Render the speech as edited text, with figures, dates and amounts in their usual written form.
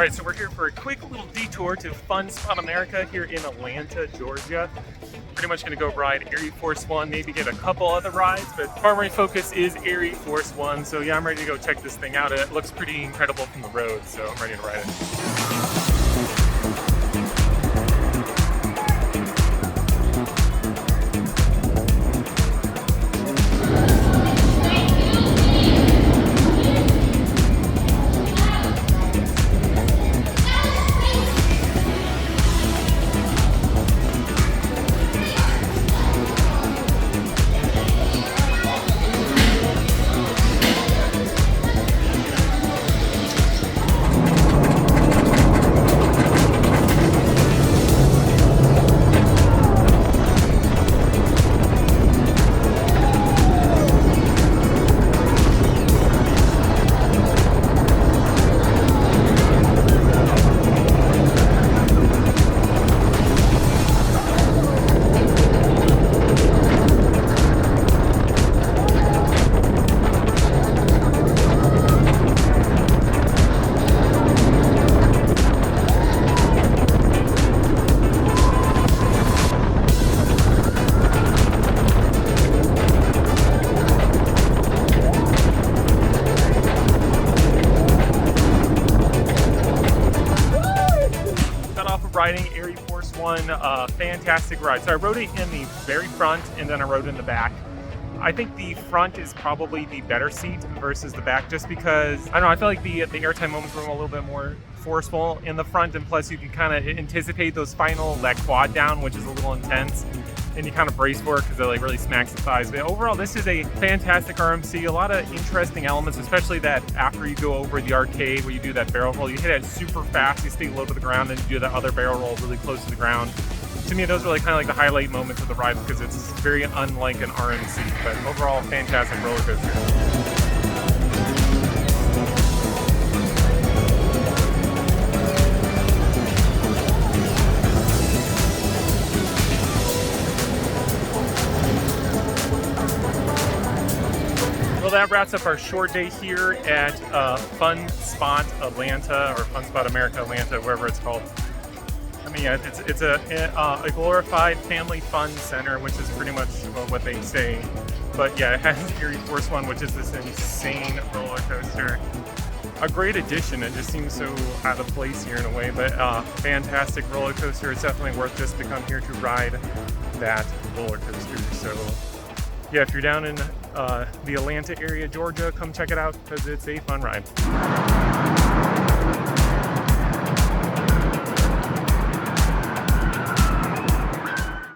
Alright, so we're here for a quick little detour to Fun Spot America here in Atlanta, Georgia. Pretty much going to go ride ArieForce One, maybe get a couple other rides, but primary focus is ArieForce One. So yeah, I'm ready to go check this thing out. It looks pretty incredible from the road, so I'm ready to ride it. Riding ArieForce One, fantastic ride. So I rode it in the very front and then I rode in the back. I think the front is probably the better seat versus the back, just because, I don't know, I feel like the airtime moments were a little bit more forceful in the front, and plus you can kind of anticipate those final, that quad down, which is a little intense, and you kind of brace for it because it like really smacks the thighs. But overall, this is a fantastic RMC. A lot of interesting elements, especially that after you go over the arcade where you do that barrel roll, you hit it super fast, you stay low to the ground, and you do that other barrel roll really close to the ground. To me, those are like kind of like the highlight moments of the ride because it's very unlike an RMC. But overall, fantastic roller coaster. That wraps up our short day here at Fun Spot Atlanta, or Fun Spot America Atlanta, wherever it's called. I mean, yeah, it's a glorified family fun center, which is pretty much what they say. But yeah, it has ArieForce One, which is this insane roller coaster. A great addition. It just seems so out of place here in a way, but fantastic roller coaster. It's definitely worth just to come here to ride that roller coaster. So yeah, if you're down in the Atlanta area, Georgia, come check it out because it's a fun ride.